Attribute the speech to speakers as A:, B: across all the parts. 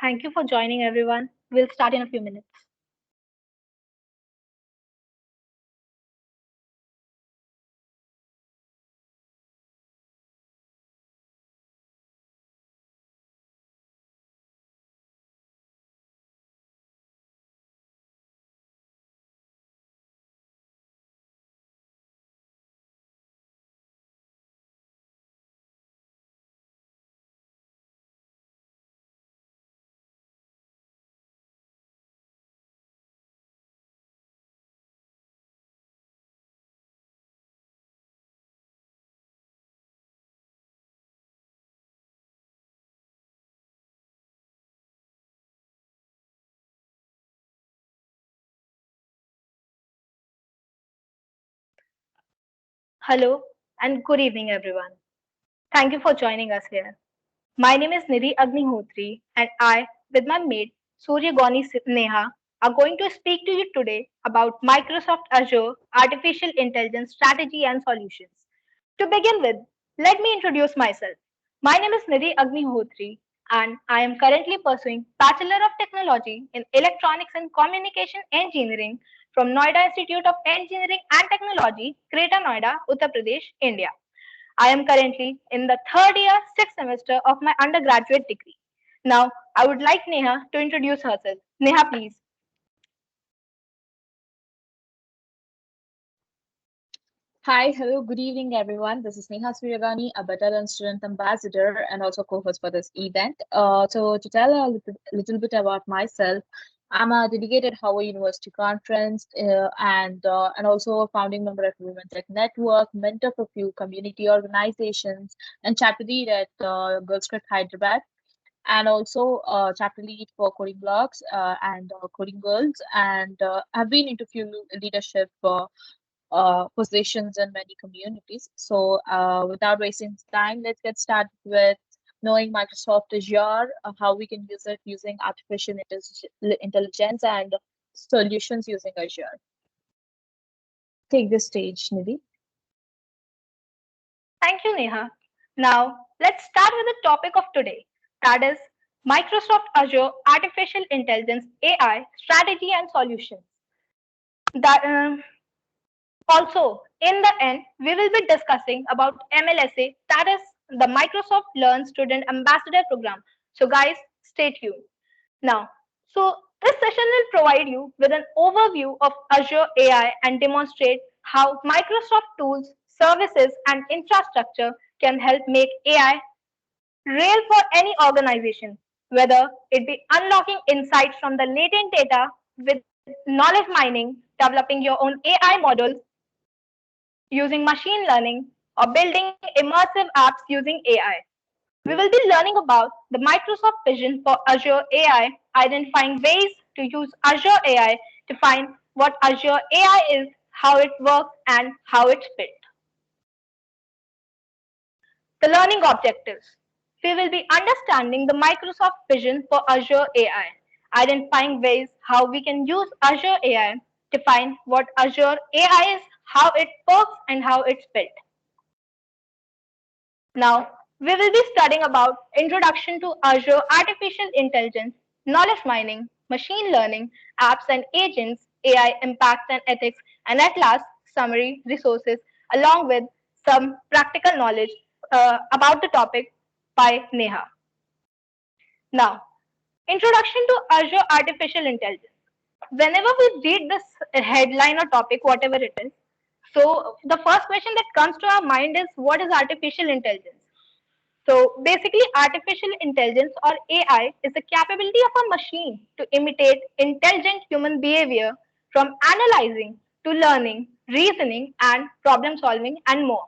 A: Thank you for joining, everyone. We'll start in a few minutes. Hello and good evening, everyone. Thank you for joining us here. My name is Nidhi Agnihotri, and I, with my mate Surya Goni Neha, are going to speak to you today about Microsoft Azure Artificial Intelligence Strategy and Solutions. To begin with, let me introduce myself. My name is Nidhi Agnihotri, and I am currently pursuing Bachelor of Technology in Electronics and Communication Engineering from Noida Institute of Engineering and Technology, Greater Noida, Uttar Pradesh, India. I am currently in the third year, sixth semester of my undergraduate degree. Now, I would like Neha to introduce herself. Neha, please.
B: Hi, hello, good evening, everyone. This is Neha Suryagani, a Better Student Ambassador and also co-host for this event. So to tell a little bit about myself, I'm a dedicated Howard University conference and also a founding member at Women Tech Network, mentor for few community organizations, and chapter lead at Girls Script Hyderabad, and also chapter lead for coding blogs and coding girls, and have been into few leadership positions in many communities. So, without wasting time, let's get started with knowing Microsoft Azure, how we can use it using artificial intelligence and solutions using Azure. Take the stage, Nidhi.
A: Thank you, Neha. Now, let's start with the topic of today, that is Microsoft Azure Artificial Intelligence AI Strategy and Solutions. That Also, in the end, we will be discussing about MLSA, that is the Microsoft Learn Student Ambassador Program. So, guys, stay tuned. Now, this session will provide you with an overview of Azure AI and demonstrate how Microsoft tools, services, and infrastructure can help make AI real for any organization, whether it be unlocking insights from the latent data with knowledge mining, developing your own AI models using machine learning, or building immersive apps using AI. We will be learning about the Microsoft vision for Azure AI, identifying ways to use Azure AI to find what Azure AI is, how it works, and how it's built. The learning objectives. We will be understanding the Microsoft vision for Azure AI, identifying ways how we can use Azure AI to find what Azure AI is, how it works, and how it's built. Now, we will be studying about Introduction to Azure Artificial Intelligence, Knowledge Mining, Machine Learning, Apps and Agents, AI Impact and Ethics, and at last, summary resources, along with some practical knowledge about the topic by Neha. Now, Introduction to Azure Artificial Intelligence. Whenever we read this headline or topic, whatever it is, so the first question that comes to our mind is what is artificial intelligence? So basically, artificial intelligence or AI is the capability of a machine to imitate intelligent human behavior from analyzing to learning, reasoning, and problem solving, and more.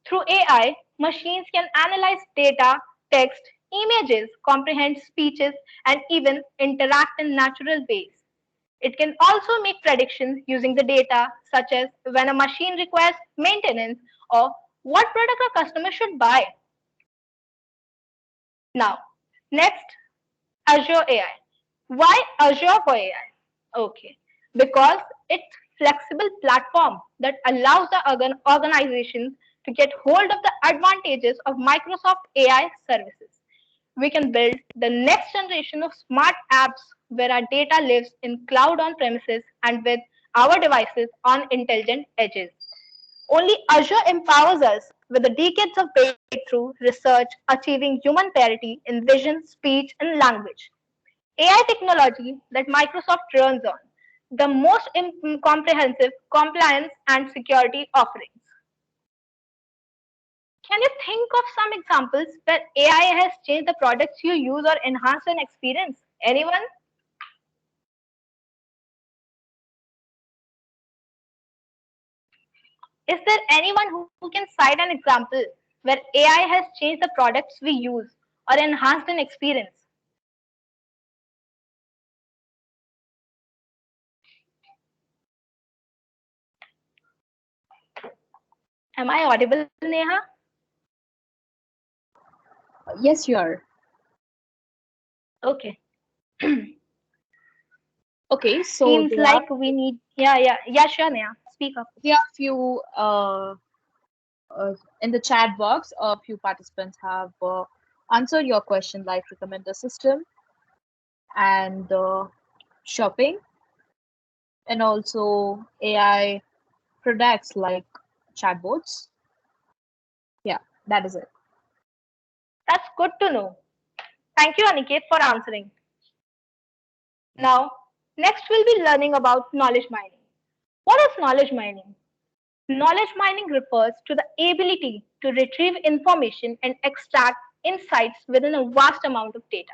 A: Through AI, machines can analyze data, text, images, comprehend speeches, and even interact in natural ways. It can also make predictions using the data, such as when a machine requires maintenance or what product a customer should buy. Now, next, Azure AI. Why Azure for AI? Okay, because it's flexible platform that allows the organizations to get hold of the advantages of Microsoft AI services. we can build the next generation of smart apps where our data lives in cloud on premises and with our devices on intelligent edges. Only Azure empowers us with the decades of breakthrough research achieving human parity in vision, speech, and language. AI technology that Microsoft runs on, the most comprehensive compliance and security offerings. Can you think of some examples where AI has changed the products you use or enhanced an experience? Anyone? Is there anyone who can cite an example where AI has changed the products we use or enhanced an experience? Am I audible, Neha?
B: Yes, you are.
A: Okay.
B: Okay, so
A: Seems like we need. Yeah, sure, Neha. Speak up.
B: there are few in the chat box. A few participants have answered your question, like recommender system and shopping, and also AI products like chatbots. Yeah, that is it.
A: That's good to know. Thank you, Aniket, for answering. Now, next we'll be learning about knowledge mining. What is knowledge mining? Knowledge mining refers to the ability to retrieve information and extract insights within a vast amount of data.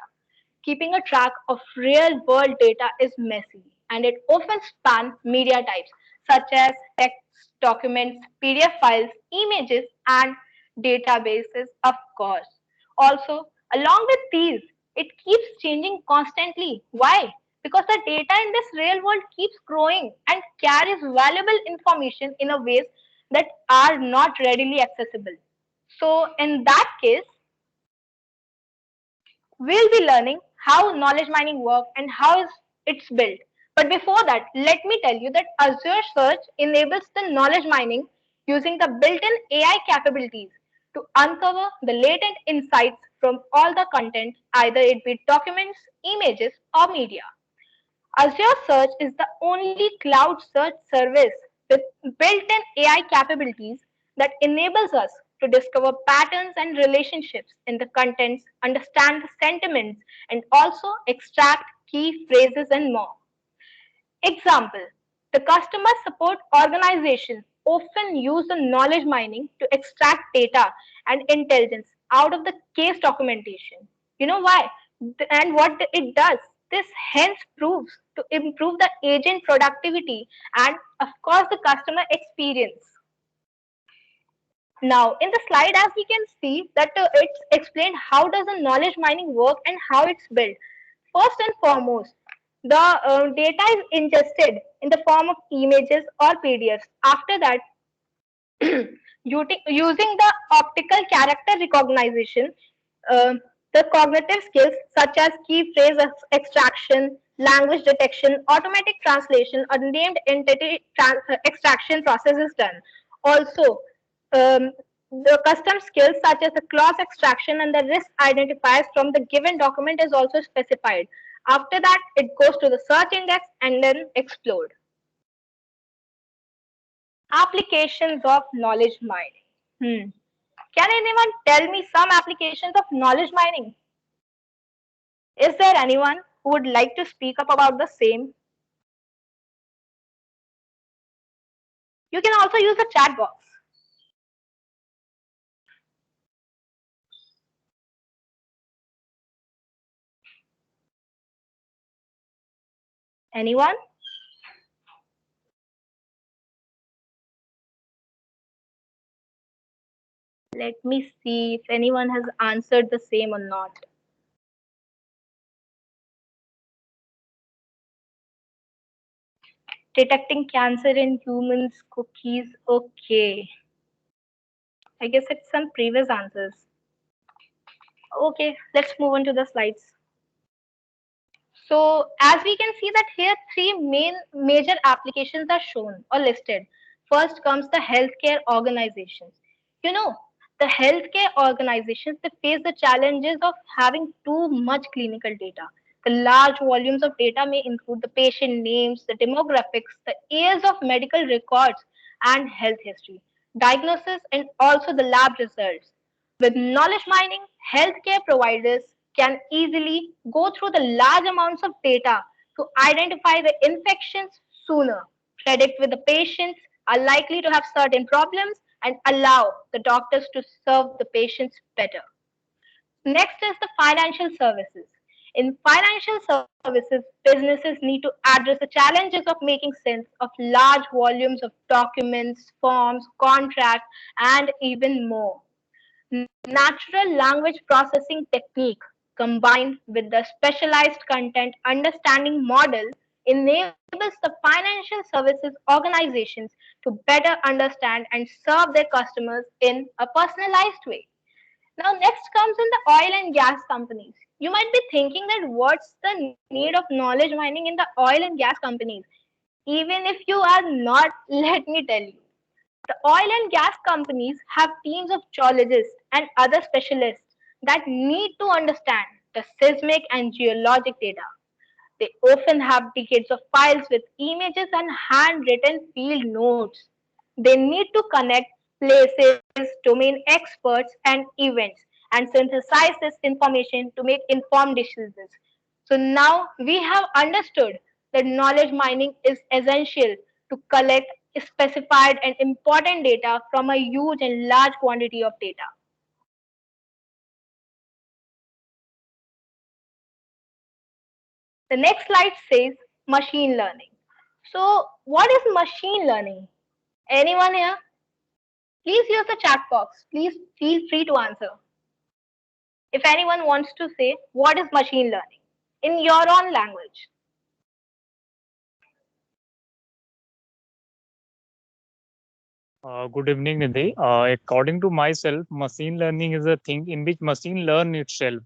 A: Keeping a track of real world data is messy and it often spans media types such as text, documents, PDF files, images, and databases, of course. Also, along with these, it keeps changing constantly. Why? Because the data in this real world keeps growing and carries valuable information in a ways that are not readily accessible. So, in that case, we'll be learning how knowledge mining works and how it's built. But before that, let me tell you that Azure Search enables the knowledge mining using the built-in AI capabilities to uncover the latent insights from all the content, either it be documents, images, or media. Azure Search is the only cloud search service with built-in AI capabilities that enables us to discover patterns and relationships in the contents, understand the sentiments, and also extract key phrases and more. Example, the customer support organization often use the knowledge mining to extract data and intelligence out of the case documentation. You know why? And what it does? This hence proves to improve the agent productivity and of course the customer experience. Now, in the slide, as we can see that it's explained how does the knowledge mining work and how it's built. First and foremost, the data is ingested in the form of images or PDFs. After that, using the optical character recognition, uh, the cognitive skills such as key phrase extraction, language detection, automatic translation, or named entity extraction process is done. Also, the custom skills such as the clause extraction and the risk identifiers from the given document is also specified. After that, it goes to the search index and then explode. Applications of knowledge mining. Can anyone tell me some applications of knowledge mining? Is there anyone who would like to speak up about the same? You can also use the chat box. Anyone? Let me see if anyone has answered the same or not. Detecting cancer in humans, cookies. Okay. I guess it's some previous answers. Okay, let's move on to the slides. So as we can see that here three main major applications are shown or listed. First comes the healthcare organizations. You know, The healthcare organizations they face the challenges of having too much clinical data. The large volumes of data may include the patient names, the demographics, the years of medical records and health history, diagnosis, and also the lab results. With knowledge mining, healthcare providers can easily go through the large amounts of data to identify the infections sooner, predict with the patients are likely to have certain problems, and allow the doctors to serve the patients better. Next is the financial services. In financial services, businesses need to address the challenges of making sense of large volumes of documents, forms, contracts, and even more. Natural language processing technique combined with the specialized content understanding model enables the financial services organizations to better understand and serve their customers in a personalized way. Now, next comes in the oil and gas companies. You might be thinking that what's the need of knowledge mining in the oil and gas companies? Even if you are not, let me tell you. The oil and gas companies have teams of geologists and other specialists that need to understand the seismic and geologic data. They often have decades of files with images and handwritten field notes. They need to connect places, domain experts, and events and synthesize this information to make informed decisions. So now we have understood that knowledge mining is essential to collect specified and important data from a huge and large quantity of data. The next slide says machine learning. So, what is machine learning? Anyone here? Please use the chat box. Please feel free to answer. If anyone wants to say, what is machine learning in your own language?
C: Good evening, Nidhi. According to myself, machine learning is a thing in which machine learn itself.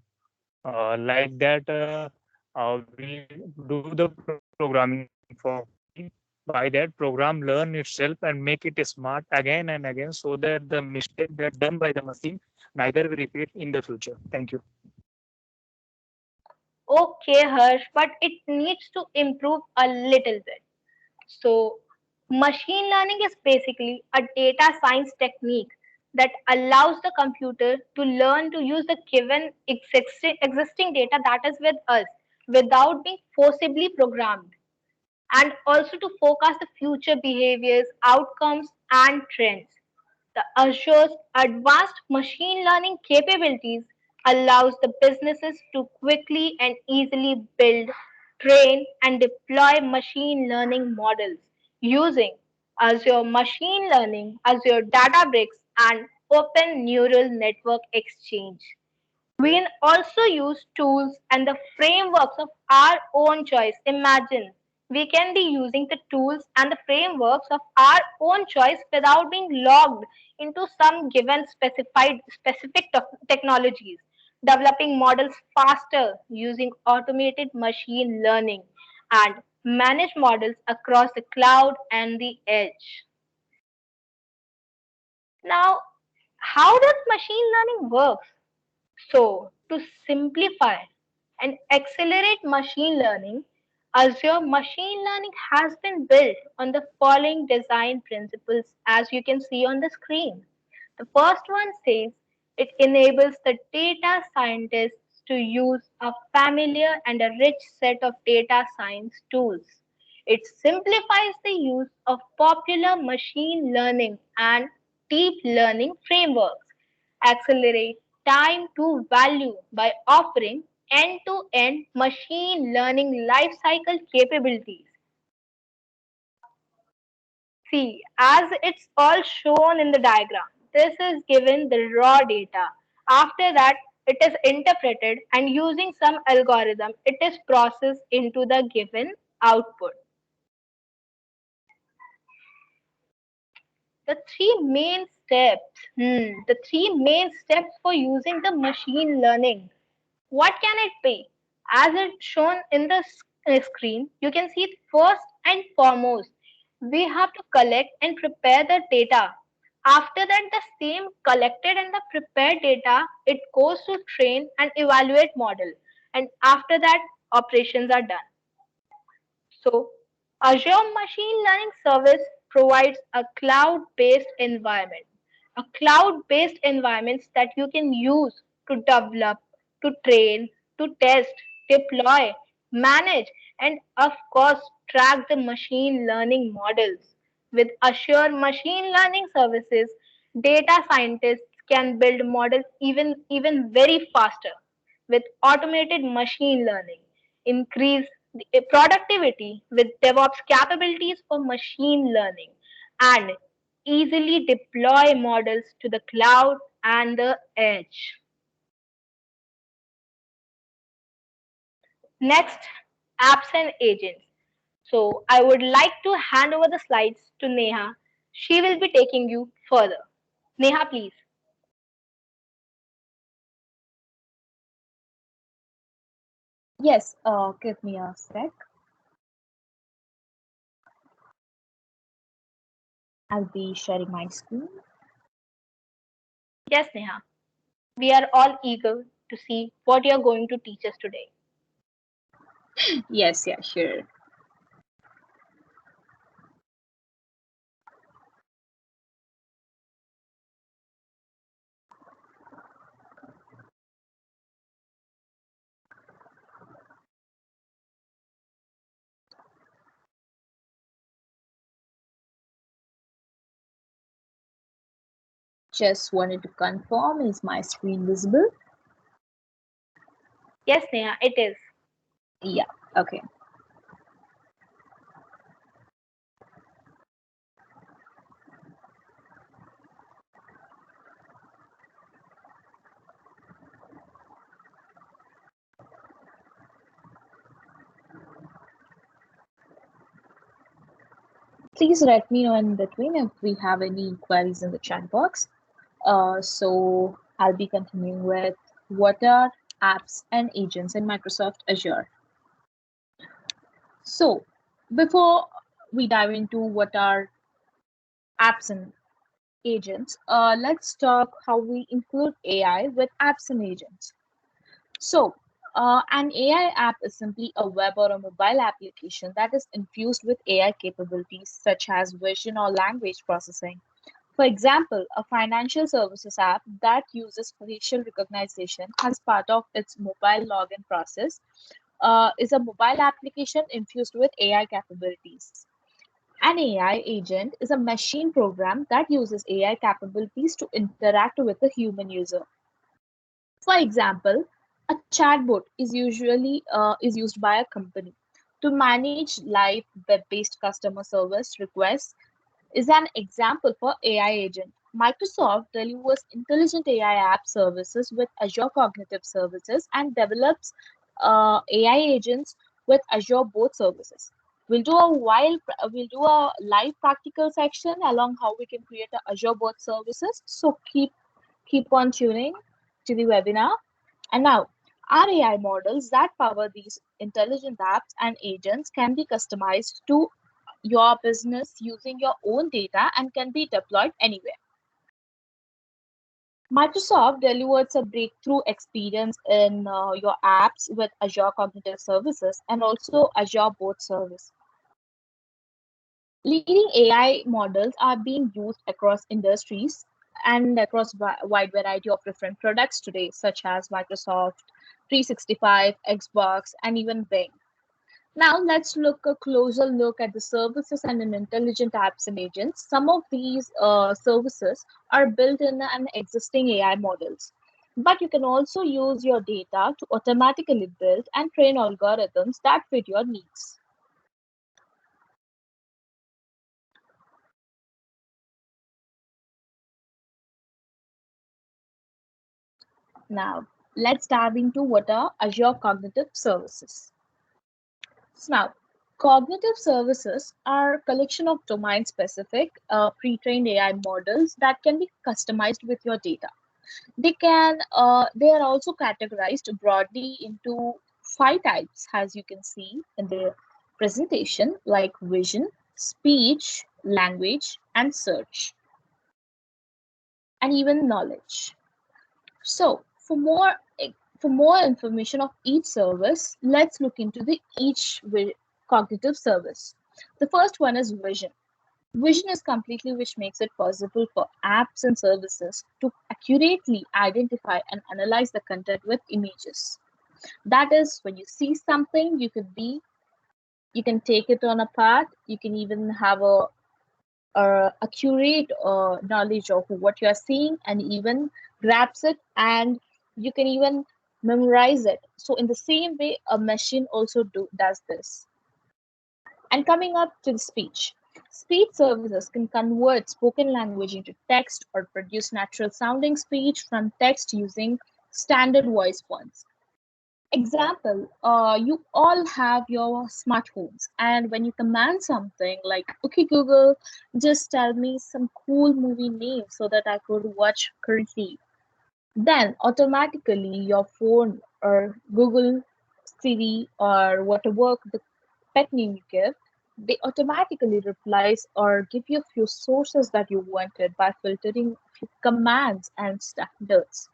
C: Like that, we do the programming for it. By that, program learn itself and make it smart again and again, so that the mistake that done by the machine neither will repeat in the future. Thank you.
A: Okay, Harsh, but it needs to improve a little bit. So, machine learning is basically a data science technique that allows the computer to learn to use the given existing data that is with us without being forcibly programmed, and also to forecast the future behaviors, outcomes, and trends. The Azure's advanced machine learning capabilities allows the businesses to quickly and easily build, train, and deploy machine learning models using Azure Machine Learning, Azure Databricks, and Open Neural Network Exchange. We can also use tools and the frameworks of our own choice. Imagine we can be using the tools and the frameworks of our own choice without being logged into some given specific technologies, developing models faster using automated machine learning and manage models across the cloud and the edge. Now, how does machine learning work? So, to simplify and accelerate machine learning, Azure Machine Learning has been built on the following design principles as you can see on the screen. The first one says it enables the data scientists to use a familiar and a rich set of data science tools. It simplifies the use of popular machine learning and deep learning frameworks, accelerate time to value by offering end-to-end machine learning lifecycle capabilities. See, as it's all shown in the diagram, this is given the raw data. After that, it is interpreted and using some algorithm, it is processed into the given output. The three main steps for using the machine learning. What can it be? As it's shown in the screen, you can see first and foremost, we have to collect and prepare the data. After that, the same collected and the prepared data, it goes to train and evaluate model. And after that, operations are done. So Azure Machine Learning Service provides a cloud-based environment. A cloud-based environments that you can use to develop, to train, to test, deploy, manage, and of course track the machine learning models. With Azure Machine Learning Services, data scientists can build models even very faster with automated machine learning, increase the productivity with DevOps capabilities for machine learning, and easily deploy models to the cloud and the edge. Next, apps and agents. So I would like to hand over the slides to Neha. She will be taking you further. Neha, please.
B: Yes, give me a sec. I'll be sharing my screen.
A: Yes, Neha. We are all eager to see what you are going to teach us today.
B: Yes, yeah, sure. Just wanted to confirm, is my screen visible?
A: Yes, Neha, it is.
B: Yeah, okay. Please let me know in between if we have any queries in the chat box. So I'll be continuing with what are apps and agents in Microsoft Azure. So before we dive into what are apps and agents, let's talk how we include AI with apps and agents. So, an AI app is simply a web or a mobile application that is infused with AI capabilities such as vision or language processing. For example, a financial services app that uses facial recognition as part of its mobile login process is a mobile application infused with AI capabilities. An AI agent is a machine program that uses AI capabilities to interact with a human user. For example, a chatbot is used by a company to manage live web-based customer service requests. Is an example for AI agent. Microsoft delivers intelligent AI app services with Azure Cognitive Services and develops AI agents with Azure both services. We'll do a live practical section along how we can create a Azure both services. So keep on tuning to the webinar. And now, our AI models that power these intelligent apps and agents can be customized to your business using your own data and can be deployed anywhere. Microsoft delivers a breakthrough experience in your apps with Azure Cognitive Services and also Azure Both Service. Leading AI models are being used across industries and across a wide variety of different products today, such as Microsoft 365, Xbox, and even Bing. Now let's look a closer look at the services and in intelligent apps and agents. Some of these services are built in an existing AI models, but you can also use your data to automatically build and train algorithms that fit your needs. Now let's dive into what are Azure Cognitive Services. So now, cognitive services are a collection of domain-specific pre-trained AI models that can be customized with your data. They are also categorized broadly into five types, as you can see in the presentation, like vision, speech, language, and search. and even knowledge. So for more information of each service, let's look into the cognitive service. The first one is vision. Vision is completely which makes it possible for apps and services to accurately identify and analyze the content with images. That is, when you see something, you can take it on a path. You can even have a accurate knowledge of what you are seeing, and even grabs it, and you can even memorize it. So in the same way, a machine also does this. And coming up to the speech services can convert spoken language into text or produce natural sounding speech from text using standard voice fonts. Example, you all have your smartphones, and when you command something like, okay, Google, just tell me some cool movie names so that I could watch currently, then automatically your phone or Google Siri or whatever the pet name you give, they automatically replies or give you a few sources that you wanted by filtering a few commands and standards.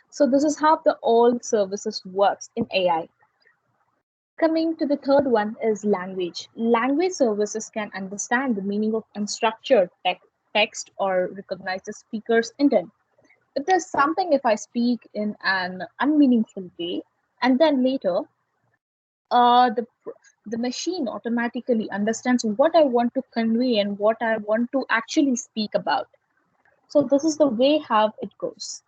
B: So this is how the all services works in AI. Coming to the third one is language. Language services can understand the meaning of unstructured text or recognize the speaker's intent. If there's something, if I speak in an unmeaningful way, and then later uh, the the machine automatically understands what I want to convey and what I want to actually speak about. So this is the way how it goes.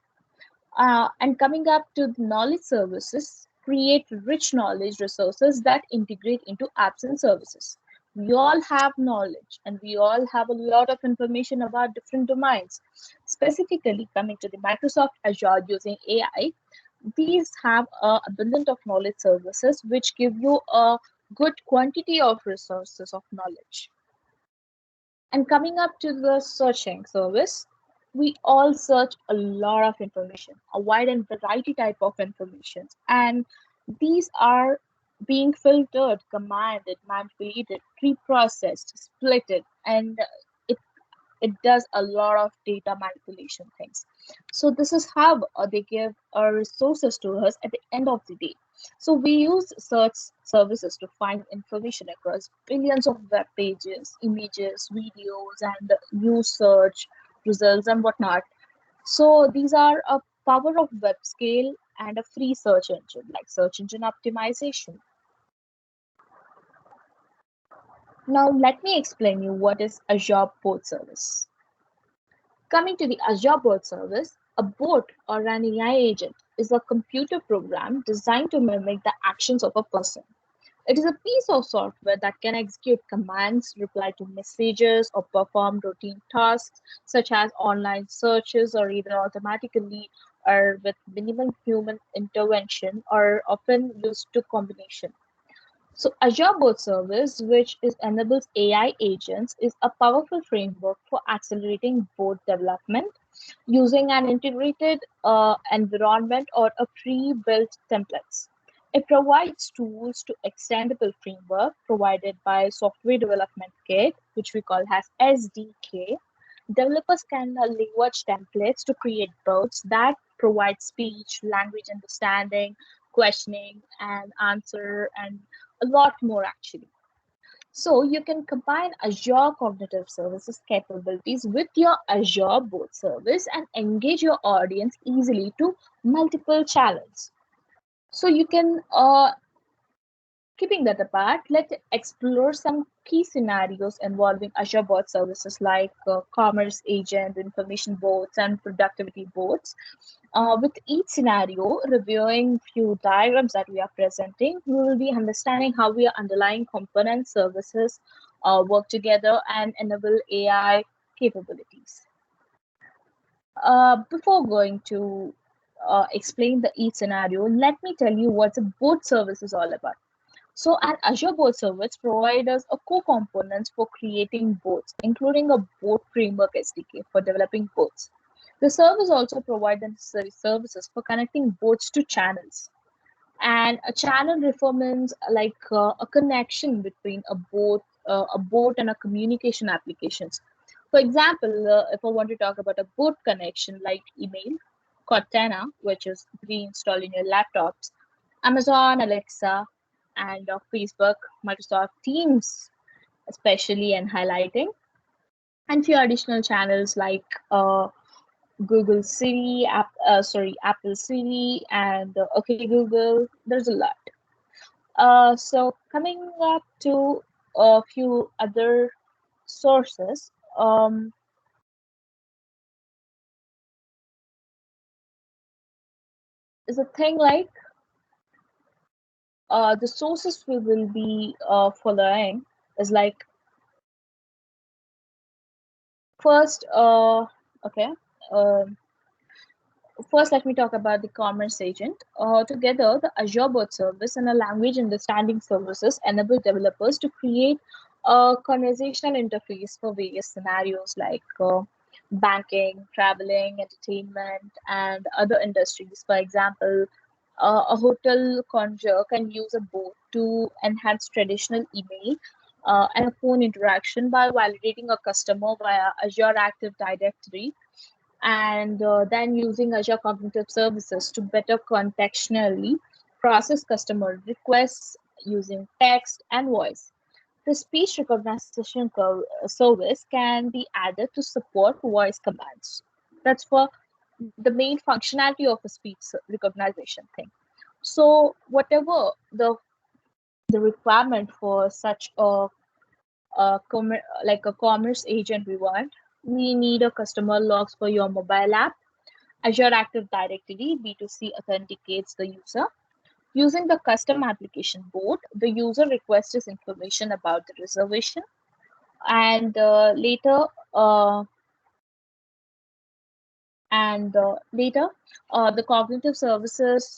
B: And coming up to the knowledge services, create rich knowledge resources that integrate into apps and services. We all have knowledge and we all have a lot of information about different domains. Specifically, coming to the Microsoft Azure using AI, these have abundant of knowledge services which give you a good quantity of resources of knowledge. And coming up to the searching service, we all search a lot of information, a wide and variety type of information. And these are being filtered, commanded, manipulated, pre-processed, splitted, and it it does a lot of data manipulation things. So this is how they give resources to us at the end of the day. So we use search services to find information across billions of web pages, images, videos, and use search results and whatnot. So these are a power of web scale and a free search engine like search engine optimization. Now let me explain you what is Azure Bot Service. Coming to the Azure Bot Service, a bot or an AI agent is a computer program designed to mimic the actions of a person. It is a piece of software that can execute commands, reply to messages, or perform routine tasks such as online searches or either automatically or with minimal human intervention or often used to combination. So Azure Bot Service, which enables AI agents, is a powerful framework for accelerating bot development using an integrated environment or a pre-built templates. It provides tools to extendable framework provided by Software Development Kit, which we call as SDK. Developers can leverage templates to create bots that provide speech, language understanding, questioning, and answer, and a lot more actually. So you can combine Azure Cognitive Services capabilities with your Azure Bot Service and engage your audience easily to multiple channels. So you can keeping that apart, let's explore some key scenarios involving Azure bot services like commerce agent, information bots, and productivity bots. With each scenario, reviewing few diagrams that we are presenting, we will be understanding how we are underlying component services work together and enable AI capabilities. Before going to explain the each scenario, let me tell you what a bot service is all about. So an Azure Bot Service provides us a co-components for creating bots, including a bot framework SDK for developing bots. The service also provides the necessary services for connecting bots to channels. And a channel refers like a connection between a bot and a communication applications. For example, if I want to talk about a boot connection like email, Cortana, which is pre-installed in your laptops, Amazon, Alexa, and Facebook, Microsoft Teams, especially and highlighting, and few additional channels like Google Siri, Apple Siri, and OK Google. There's a lot. So coming up to a few other sources, is a thing like the sources we will be following is like first, okay. um First, let me talk about the commerce agent. Together, the Azure Bot Service and a language understanding services enable developers to create a conversational interface for various scenarios like banking, traveling, entertainment, and other industries. For example, a hotel concierge can use a bot to enhance traditional email and a phone interaction by validating a customer via Azure Active Directory and then using Azure Cognitive Services to better contextually process customer requests using text and voice. The speech recognition service can be added to support voice commands. That's for the main functionality of a speech recognition thing. So whatever the requirement for such like a commerce agent we want, we need a customer logs for your mobile app. Azure Active Directory B2C authenticates the user. Using the custom application board, the user requests information about the reservation, and later, the cognitive services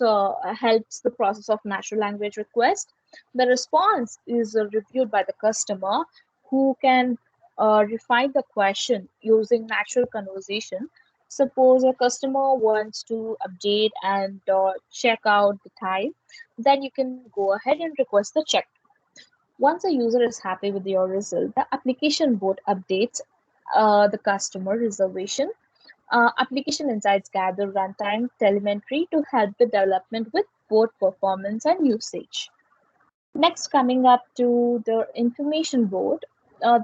B: helps the process of natural language request. The response is reviewed by the customer who can refine the question using natural conversation. Suppose a customer wants to update and check out the time, then you can go ahead and request the check. Once a user is happy with your result, the application board updates the customer reservation. Application insights gather runtime telemetry to help the development with both performance and usage. Next, coming up to the information board.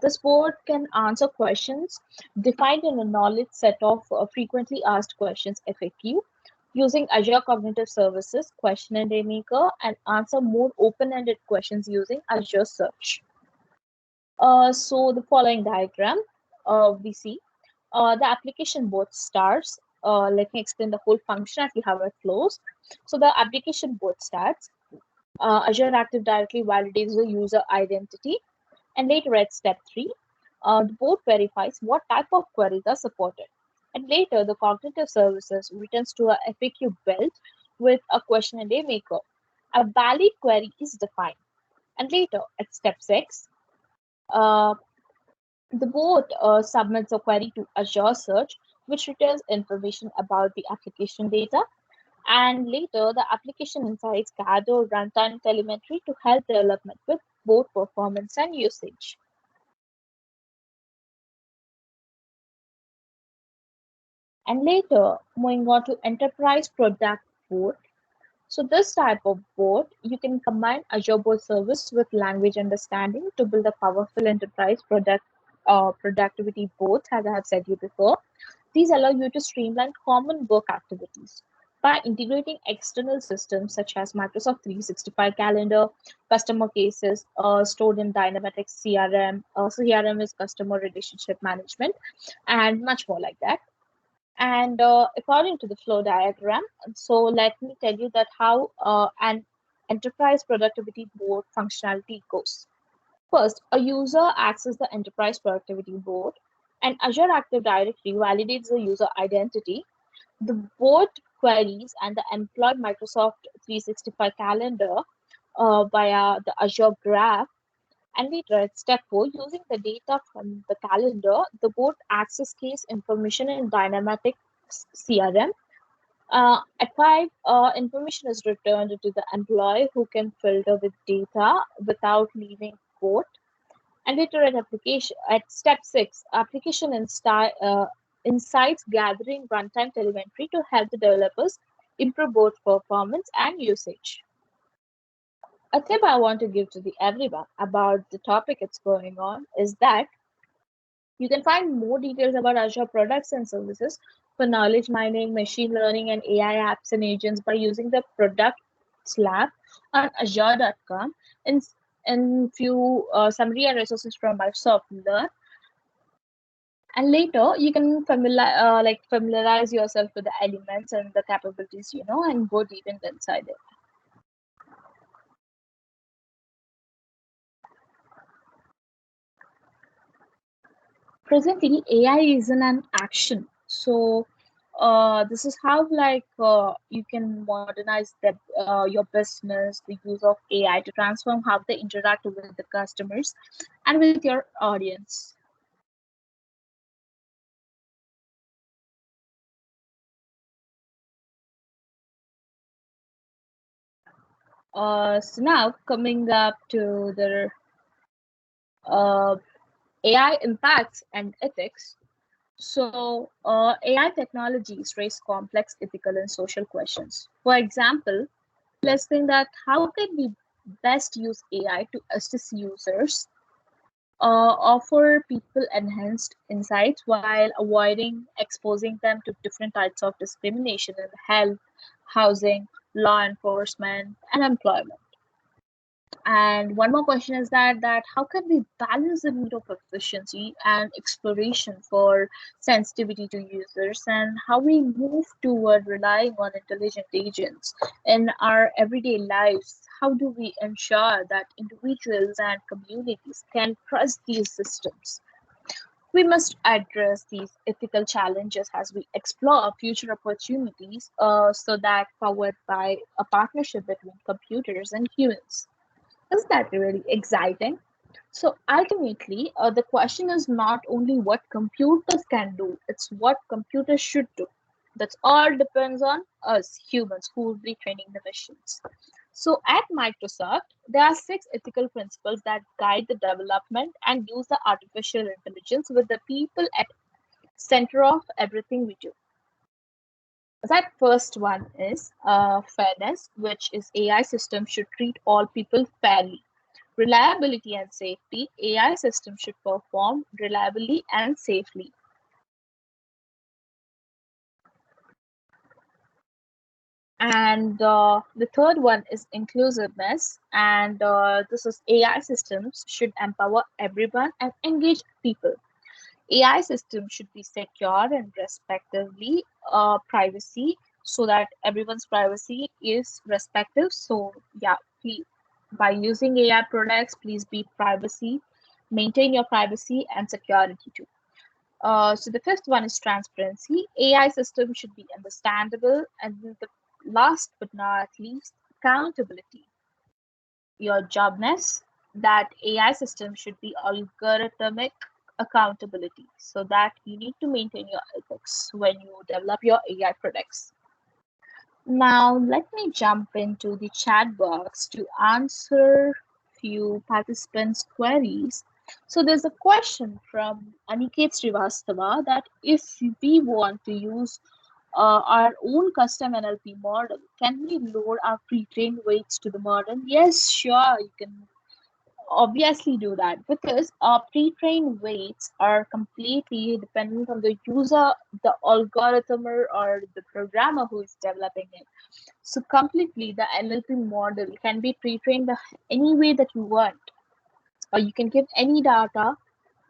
B: This board can answer questions defined in a knowledge set of frequently asked questions FAQ using Azure Cognitive Services, Question and Maker, and answer more open-ended questions using Azure Search. So the following diagram we see the application board starts. Let me explain the whole functionality, how it flows. So the application board starts. Azure Active Directory validates the user identity, and later at step 3, the board verifies what type of queries are supported. And later, the cognitive services returns to a FAQ belt with a question and maker. A valid query is defined. And later, at step 6, uh, the board submits a query to Azure Search, which returns information about the application data. And later, the application insights gather runtime telemetry to help development with both performance and usage. And later, moving on to enterprise product board. So this type of board, you can combine Azure Board Service with language understanding to build a powerful enterprise productivity boards, as I have said you before. These allow you to streamline common work activities by integrating external systems such as Microsoft 365 Calendar, customer cases stored in dynamic CRM. CRM is customer relationship management, and much more like that. And according to the flow diagram, so let me tell you that how an enterprise productivity board functionality goes. First, a user accesses the enterprise productivity board, and Azure Active Directory validates the user identity. The board queries and the employee Microsoft 365 calendar via the Azure Graph. And later at step 4, using the data from the calendar, the board access case information in dynamic CRM. At 5, information is returned to the employee who can filter with data without leaving board. And later at step 6, insights gathering runtime telemetry to help the developers improve both performance and usage. A tip I want to give to the everyone about the topic it's going on is that you can find more details about Azure products and services for knowledge mining, machine learning, and AI apps and agents by using the products lab on azure.com and few summary and resources from Microsoft Learn. And later, you can familiarize yourself with the elements and the capabilities, and go deep inside it. Presently, AI is in an action. So this is how you can modernize your business, the use of AI to transform how they interact with the customers and with your audience. So now coming up to the AI impacts and ethics. So, AI technologies raise complex ethical and social questions. For example, let's think that how can we best use AI to assist users, offer people enhanced insights while avoiding exposing them to different types of discrimination in health, housing, law enforcement, and employment. And one more question is that how can we balance the need of efficiency and exploration for sensitivity to users, and how we move toward relying on intelligent agents in our everyday lives? How do we ensure that individuals and communities can trust these systems? We must address these ethical challenges as we explore future opportunities, so that powered by a partnership between computers and humans. Is that really exciting? So ultimately, the question is not only what computers can do, it's what computers should do. That's all depends on us humans who will be training the machines. So at Microsoft, there are 6 ethical principles that guide the development and use the artificial intelligence with the people at center of everything we do. That first one is fairness, which is AI systems should treat all people fairly. Reliability and safety, AI systems should perform reliably and safely. And the third one is inclusiveness, and this is AI systems should empower everyone and engage people. AI systems should be secure and respectively privacy, so that everyone's privacy is respective. So yeah, please, by using AI products, please be privacy, maintain your privacy and security too. So the fifth one is transparency. AI systems should be understandable, and the last but not least, accountability. Your jobness, that AI system should be algorithmic accountability, so that you need to maintain your ethics when you develop your AI products. Now let me jump into the chat box to answer few participants' queries. So there's a question from Aniket Srivastava that if we want to use our own custom NLP model, can we load our pre-trained weights to the model? Yes, sure, you can obviously do that, because our pre-trained weights are completely dependent on the user, the algorithmer, or the programmer who is developing it. So completely the NLP model can be pre-trained any way that you want, or you can give any data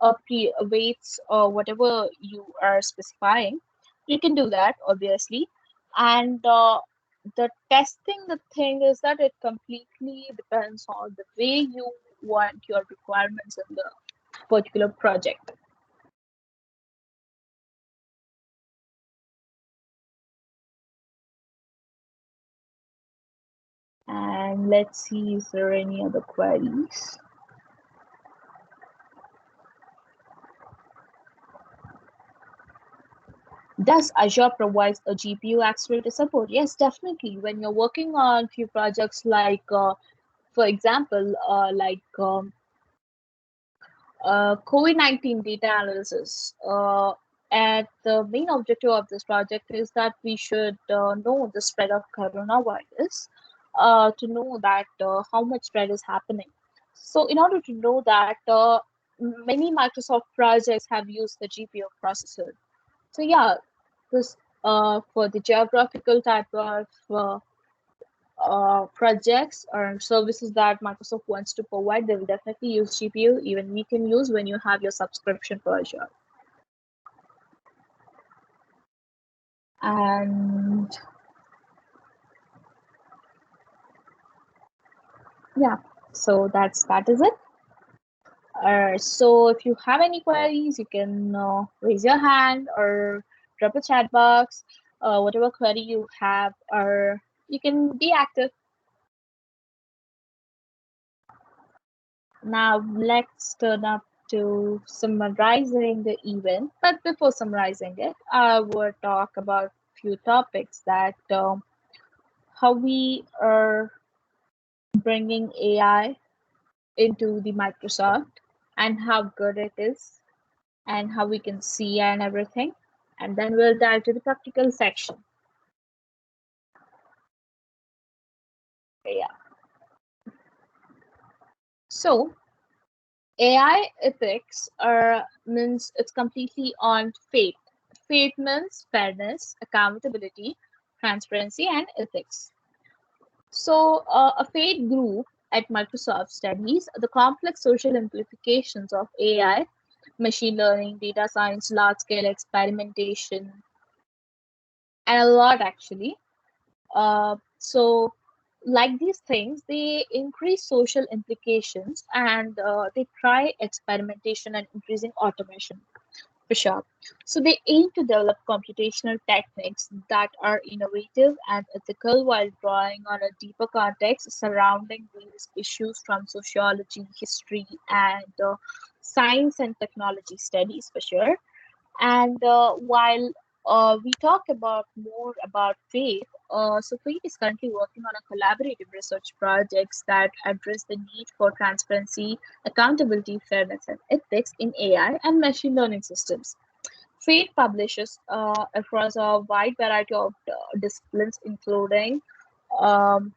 B: or weights or whatever you are specifying. You can do that obviously. And the testing, the thing is that it completely depends on the way you want your requirements in the particular project. And let's see, is there any other queries? Does Azure provides a GPU accelerator support? Yes, definitely. When you're working on few projects like, for example, COVID-19 data analysis. And the main objective of this project is that we should know the spread of coronavirus, to know that how much spread is happening. So, in order to know that, many Microsoft projects have used the GPU processor. So, yeah, this for the geographical type of projects or services that Microsoft wants to provide, they will definitely use GPU. Even we can use when you have your subscription for Azure. And yeah, so that is it. So if you have any queries, you can raise your hand or drop a chat box, whatever query you have, or you can be active. Now let's turn up to summarizing the event. But before summarizing it, I will talk about few topics that how we are bringing AI into the Microsoft and how good it is and how we can see and everything. And then we'll dive to the practical section. Yeah. So AI ethics means it's completely on faith. Faith means fairness, accountability, transparency, and ethics. So, a faith group at Microsoft studies the complex social implications of AI, machine learning, data science, large scale experimentation, and a lot actually. So, like these things, they increase social implications and they try experimentation and increasing automation for sure. So they aim to develop computational techniques that are innovative and ethical while drawing on a deeper context surrounding these issues from sociology, history, and science and technology studies for sure. And while we talk about more about faith, so faith is currently working on a collaborative research projects that address the need for transparency, accountability, fairness, and ethics in AI and machine learning systems. Faith publishes across a wide variety of disciplines, including um,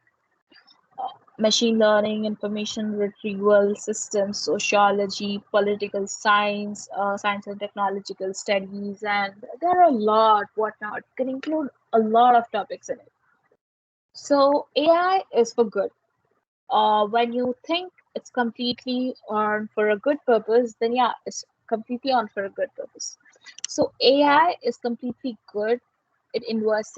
B: machine learning, information retrieval systems, sociology, political science, science and technological studies, and there are a lot whatnot. It can include a lot of topics in it. So AI is for good. When you think it's completely on for a good purpose, then yeah, it's completely on for a good purpose. So AI is completely good. It invests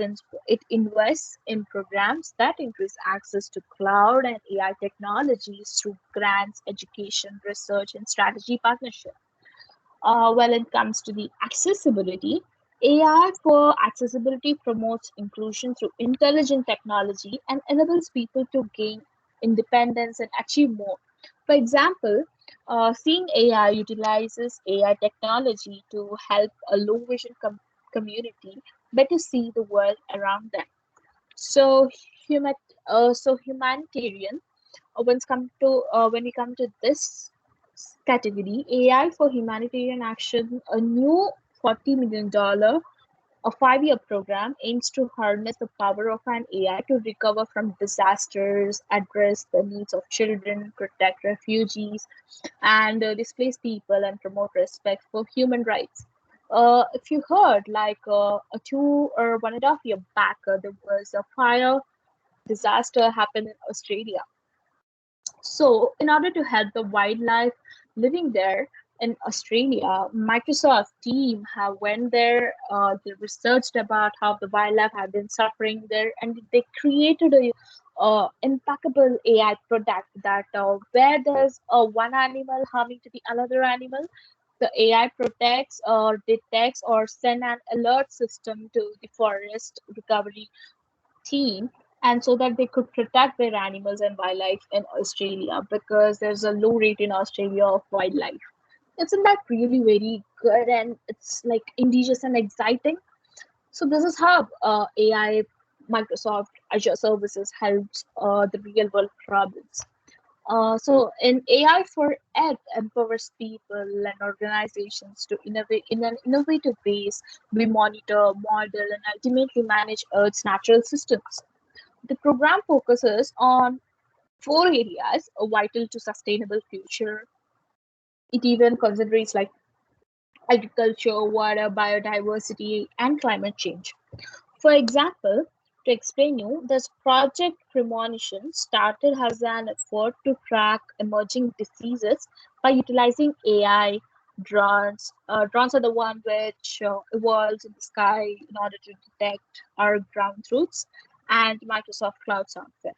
B: in programs that increase access to cloud and AI technologies through grants, education, research, and strategy partnership. When it comes to the accessibility, AI for accessibility promotes inclusion through intelligent technology and enables people to gain independence and achieve more. For example, seeing AI utilizes AI technology to help a low vision community better see the world around them. So, human, so humanitarian. When we come to this category, AI for humanitarian action, a new $40 million, a 5-year program aims to harness the power of an AI to recover from disasters, address the needs of children, protect refugees, and displace people, and promote respect for human rights. If you heard, like a 2 or 1.5 year back, there was a fire disaster happened in Australia. So, in order to help the wildlife living there in Australia, Microsoft team have went there. They researched about how the wildlife have been suffering there, and they created a impeccable AI product that where there's one animal harming to the another animal, the AI protects or detects or send an alert system to the forest recovery team, and so that they could protect their animals and wildlife in Australia, because there's a low rate in Australia of wildlife. Isn't that really very good, and it's like indigenous and exciting? So this is how AI Microsoft Azure services helps the real world problems. So in AI for Ed empowers people and organizations to innovate in an innovative ways. We monitor, model, and ultimately manage Earth's natural systems. The program focuses on four areas vital to sustainable future. It even considers like agriculture, water, biodiversity, and climate change. For example, to explain you, this project Premonition started as an effort to track emerging diseases by utilizing AI. Drones are the one which evolves in the sky in order to detect our ground truths, and Microsoft Cloud software.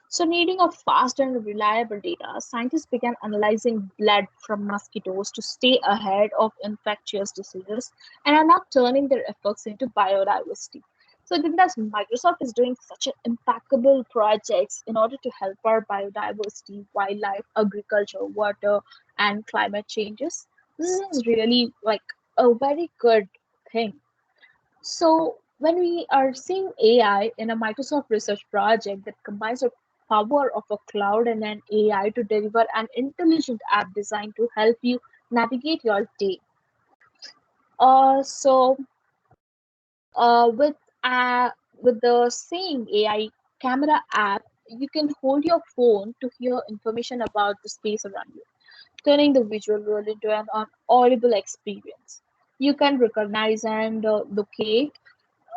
B: So, needing a fast and reliable data, scientists began analyzing blood from mosquitoes to stay ahead of infectious diseases and are now turning their efforts into biodiversity. So I think that Microsoft is doing such an impeccable projects in order to help our biodiversity, wildlife, agriculture, water, and climate changes. This is really like a very good thing. So when we are seeing AI in a Microsoft research project that combines the power of a cloud and an AI to deliver an intelligent app designed to help you navigate your day. So with with the same AI camera app, you can hold your phone to hear information about the space around you, turning the visual world into an audible experience. You can recognize and locate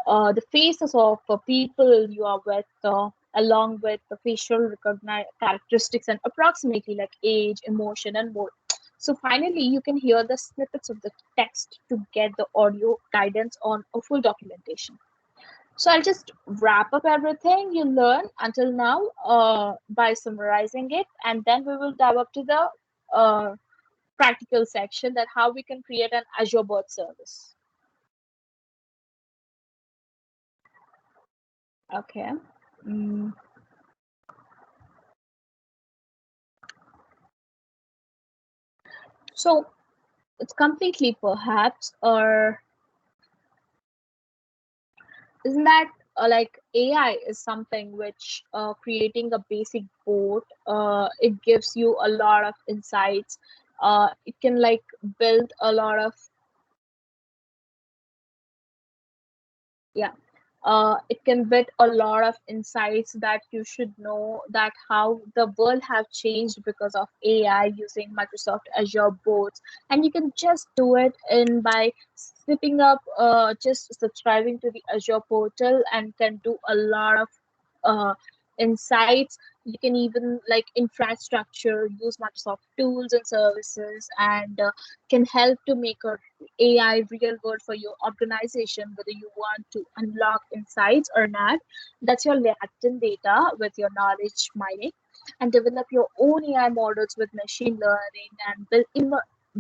B: the faces of people you are with, along with the facial characteristics and approximately like age, emotion, and more. So finally, you can hear the snippets of the text to get the audio guidance on a full documentation. So I'll just wrap up everything you learned until now by summarizing it, and then we will dive up to the uh, practical section that how we can create an Azure bot service. Okay. Mm. So it's completely perhaps, or isn't that like AI is something which creating a basic boat, it gives you a lot of insights. It can like build a lot of, yeah, it can build a lot of insights that you should know that how the world have changed because of AI using Microsoft Azure boards, and you can just do it in by slipping up, just subscribing to the Azure portal and can do a lot of uh, insights. You can even like infrastructure, use Microsoft tools and services, and can help to make a AI real world for your organization, whether you want to unlock insights or not. That's your latent data with your knowledge mining, and develop your own AI models with machine learning and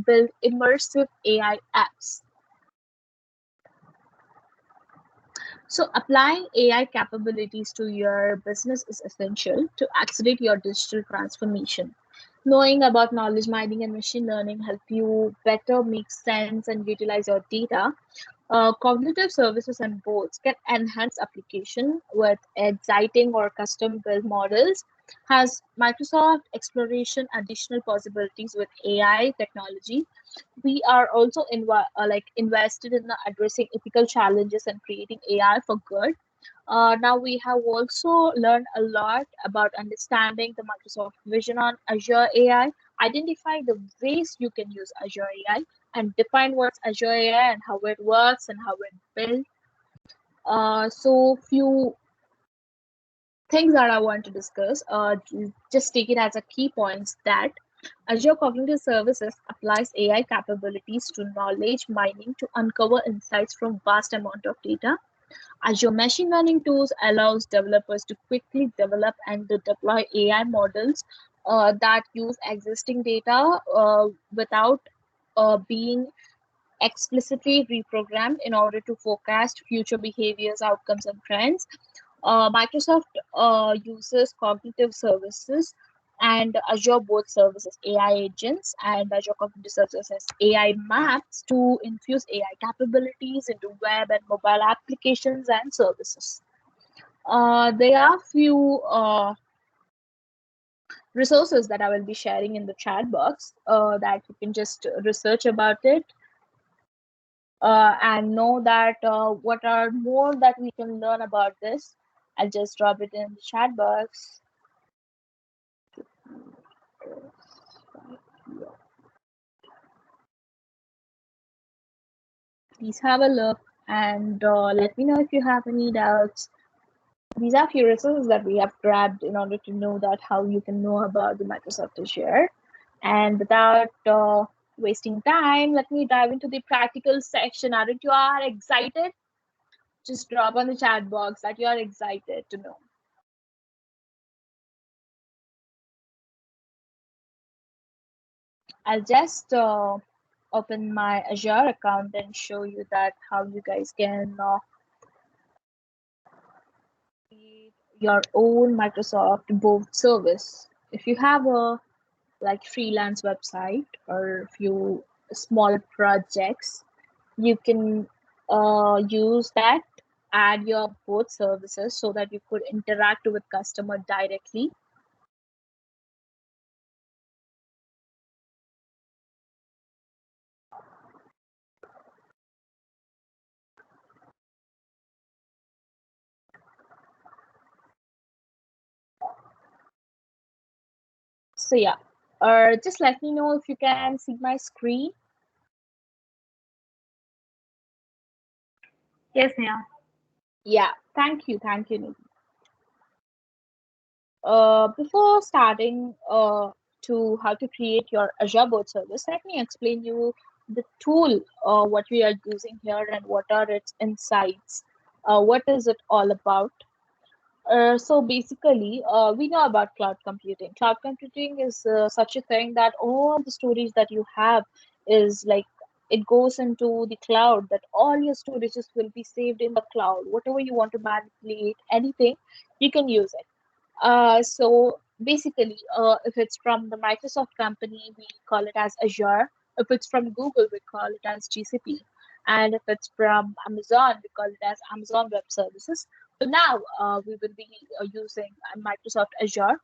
B: build immersive AI apps. So, applying AI capabilities to your business is essential to accelerate your digital transformation. Knowing about knowledge mining and machine learning help you better make sense and utilize your data. Cognitive services and boards can enhance application with exciting or custom built models. Has Microsoft exploration additional possibilities with AI technology? We are also invested in addressing ethical challenges and creating AI for good. Now we have also learned a lot about understanding the Microsoft vision on Azure AI, identify the ways you can use Azure AI, and define what's Azure AI and how it works and how it built. So few things that I want to discuss. Just take it as a key points that Azure Cognitive Services applies AI capabilities to knowledge mining to uncover insights from vast amount of data. Azure Machine Learning Tools allows developers to quickly develop and to deploy AI models that use existing data without being explicitly reprogrammed in order to forecast future behaviors, outcomes, and trends. Microsoft uses cognitive services and Azure both services AI agents and Azure Cognitive Services AI maps to infuse AI capabilities into web and mobile applications and services. There are few resources that I will be sharing in the chat box that you can just research about it and know that what are more that we can learn about this. I'll just drop it in the chat box. Please have a look and let me know if you have any doubts. These are few resources that we have grabbed in order to know that how you can know about the Microsoft Azure. And without wasting time, let me dive into the practical section. Aren't you are excited? Just drop on the chat box that you are excited to know. I'll just open my Azure account and show you that how you guys can create your own Microsoft board service. If you have a like freelance website or few small projects, you can use that, add your both services so that you could interact with customer directly. So yeah, or just let me know if you can see my screen.
A: Yes, Neha.
B: Yeah, thank you, Nidhi. Before starting to how to create your Azure board service, let me explain you the tool what we are using here and what are its insights. What is it all about? So basically, we know about cloud computing. Cloud computing is such a thing that all the storage that you have is like it goes into the cloud, that all your storages will be saved in the cloud. Whatever you want to manipulate, anything, you can use it. So basically, if it's from the Microsoft company, we call it as Azure. If it's from Google, we call it as GCP. And if it's from Amazon, we call it as Amazon Web Services. So now we will be using Microsoft Azure.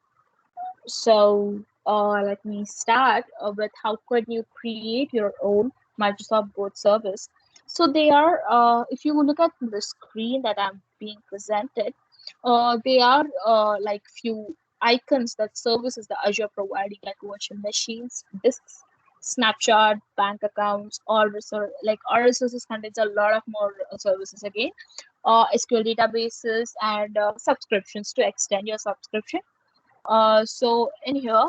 B: So let me start with how could you create your own Microsoft board service. So they are, if you look at the screen that I'm being presented, they are like few icons that services the Azure providing, like virtual machines, disks, snapshot, bank accounts, all resource like all resources contains a lot of more services again, SQL databases and subscriptions to extend your subscription. So in here,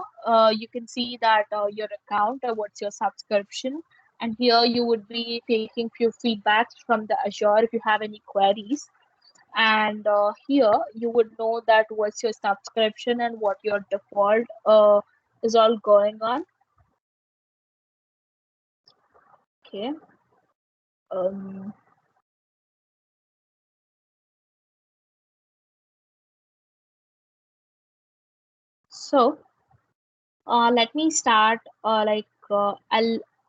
B: you can see that your account, what's your subscription, and here you would be taking few feedbacks from the Azure if you have any queries. And here you would know that what's your subscription and what your default is all going on. Okay. Um, so let me start an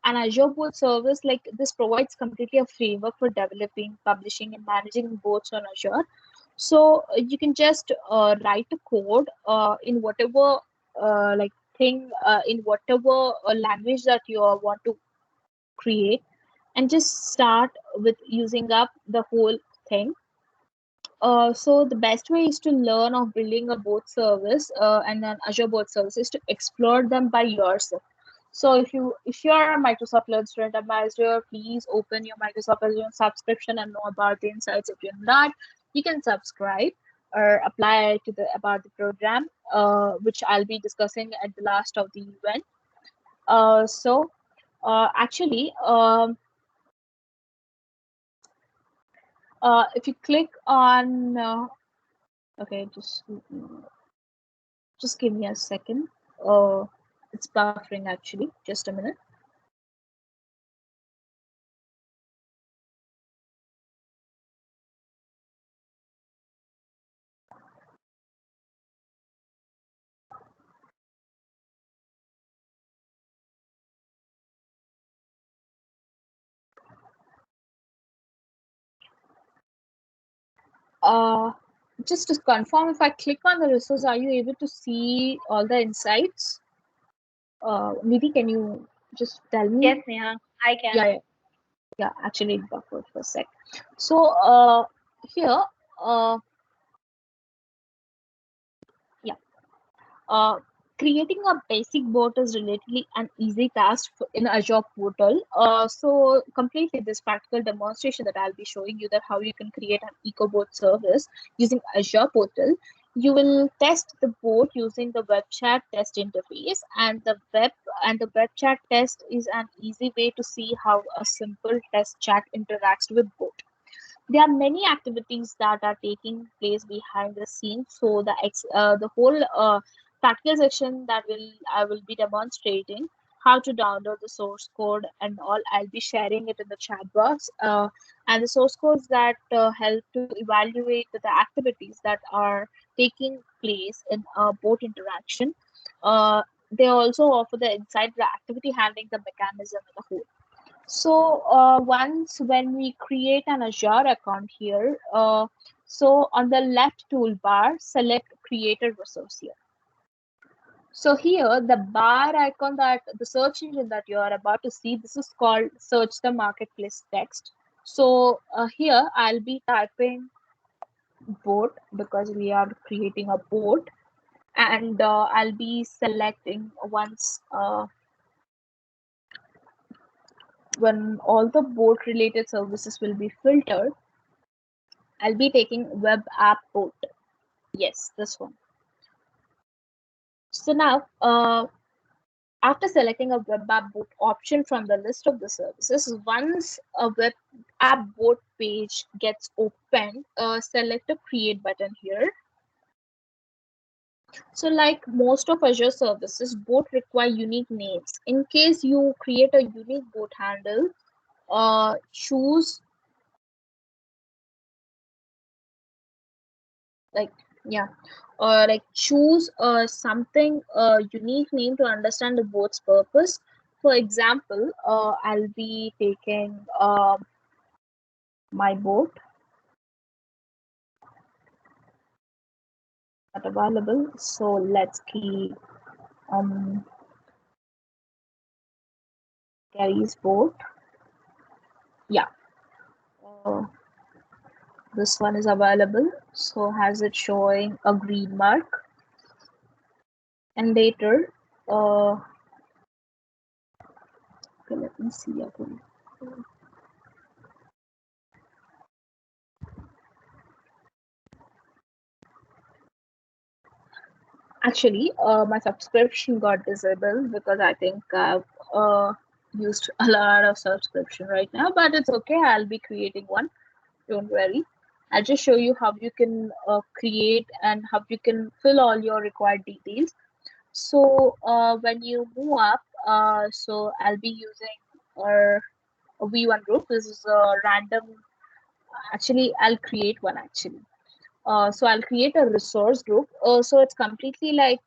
B: Azure board service like this provides completely a framework for developing, publishing, and managing boards on Azure. So you can just write a code in whatever thing in whatever language that you want to create, and just start with using up the whole thing. So the best way is to learn of building a board service and an Azure board service is to explore them by yourself. So if you are a Microsoft Learn student ambassador, please open your Microsoft Azure subscription and know about the insights. If you're not, you can subscribe or apply to the about the program, which I'll be discussing at the last of the event. So actually, if you click on okay, just give me a second. It's buffering actually. Just a minute. Uh, just to confirm, if I click on the resource, are you able to see all the insights? Nidhi, can you just tell me?
A: Yes, Neha, I can.
B: Yeah, actually it buffered for a sec. So here, uh, yeah, uh, creating a basic bot is relatively an easy task in Azure portal. So completely this practical demonstration that I'll be showing you, that how you can create an EcoBot service using Azure portal. You will test the bot using the web chat test interface, and the web chat test is an easy way to see how a simple test chat interacts with bot. There are many activities that are taking place behind the scenes. So the whole practical section that I will be demonstrating how to download the source code and all. I'll be sharing it in the chat box, and the source codes that help to evaluate the activities that are taking place in a bot interaction. They also offer the insight, the activity handling, the mechanism in the whole. So once when we create an Azure account here, so on the left toolbar, select create a resource here. So here the bar icon, that the search engine that you are about to see, this is called search the marketplace text. So here I'll be typing boat because we are creating a boat, and I'll be selecting once when all the boat related services will be filtered. I'll be taking web app boot. Yes, this one. So now, after selecting a web app boot option from the list of the services, once a web app boot page gets opened, select the create button here. So like most of Azure services, both require unique names. In case you create a unique boot handle, choose like yeah like choose something unique name to understand the boat's purpose. For example, I'll be taking my boat not available, so let's keep Gary's boat. Yeah, uh, this one is available, so has it showing a green mark. And later, okay, let me see again. Actually, my subscription got disabled because I think I've used a lot of subscription right now, but it's okay. I'll be creating one. Don't worry. I'll just show you how you can create and how you can fill all your required details. So when you move up, so I'll be using a V1 group. This is a random. Actually, I'll create one actually. So I'll create a resource group. So it's completely like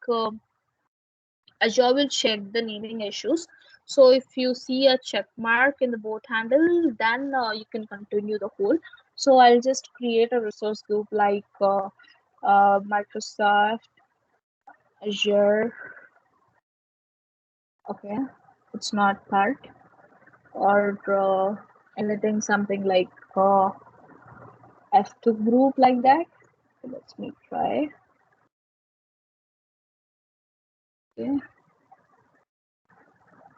B: Azure will check the naming issues. So if you see a check mark in the both handle, then you can continue the whole. So I'll just create a resource group like Microsoft Azure. Okay, it's not part, or anything something like F2 group like that. So let me try. Okay.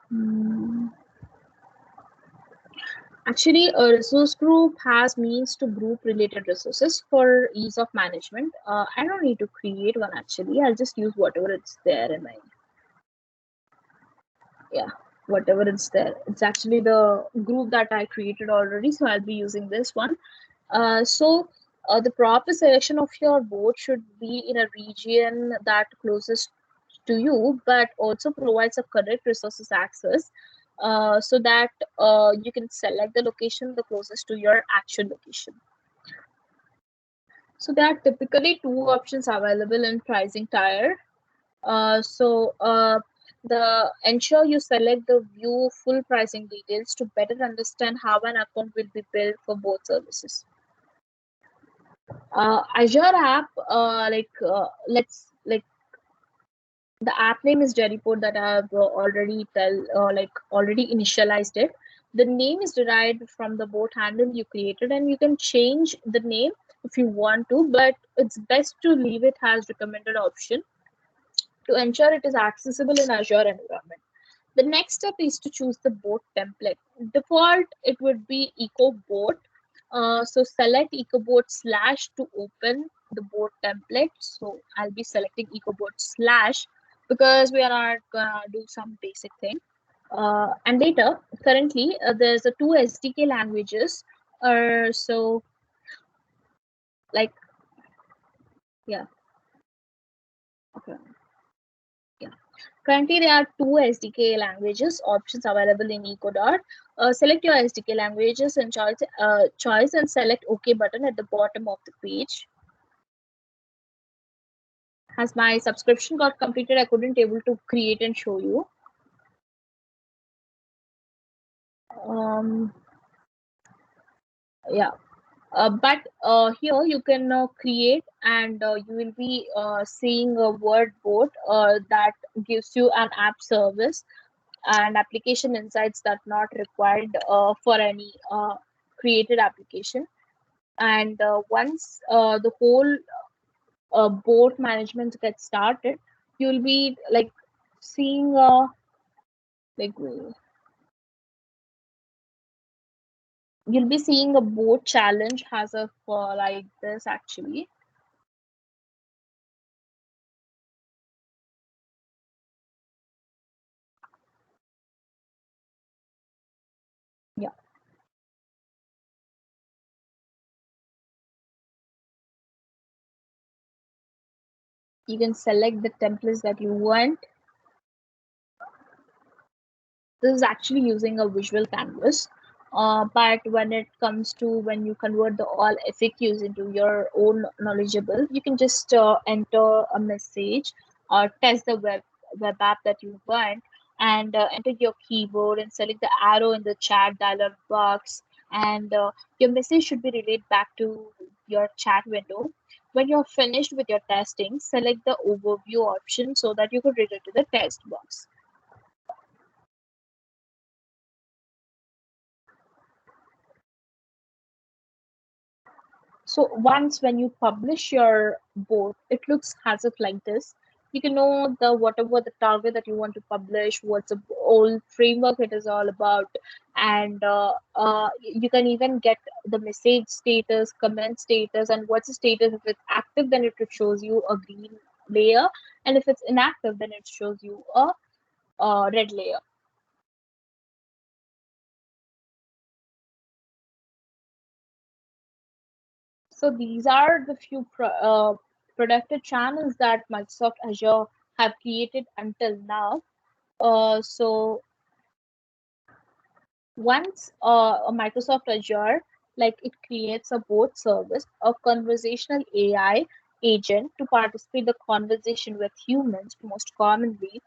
B: Hmm. Actually, a resource group has means to group related resources for ease of management. I don't need to create one actually. I'll just use whatever it's there in my, yeah, whatever it's there. It's actually the group that I created already, so I'll be using this one. The proper selection of your board should be in a region that closest to you, but also provides a correct resources access, so that you can select the location the closest to your actual location. So there are typically two options available in pricing tier. The ensure you select the view full pricing details to better understand how an account will be billed for both services. Azure app, let's like the app name is Jerryport that I have already initialized it. The name is derived from the bot handle you created, and you can change the name if you want to, but it's best to leave it as recommended option to ensure it is accessible in Azure environment. The next step is to choose the boat template. Default, it would be EcoBoat. So select EcoBoat slash to open the boat template. So I'll be selecting EcoBoat slash because we are not gonna do some basic thing. And later, currently, there's a two SDK languages. So like yeah, okay, yeah. Currently, there are two SDK languages options available in EcoDot. Select your SDK languages and choice and select OK button at the bottom of the page. Has my subscription got completed? I couldn't able to create and show you. Um, yeah. But here you can create and you will be seeing a word board that gives you an app service and application insights that not required for any created application. And once the whole board management gets started, you'll be like seeing like you'll be seeing a board challenge as of like this actually. Yeah, you can select the templates that you want. This is actually using a visual canvas. But when it comes to when you convert the all FAQs into your own knowledgeable, you can just enter a message or test the web app that you want and enter your keyboard and select the arrow in the chat dialog box. And your message should be relayed back to your chat window. When you're finished with your testing, select the overview option so that you could read it to the test box. So once when you publish your board, it looks as if like this. You can know the whatever the target that you want to publish, what's the whole framework it is all about, and you can even get the message status, comment status, and what's the status. If it's active, then it shows you a green layer, and if it's inactive, then it shows you a red layer. So these are the few productive channels that Microsoft Azure have created until now. So once a Microsoft Azure, like it creates a bot service, a conversational AI agent to participate the conversation with humans most commonly,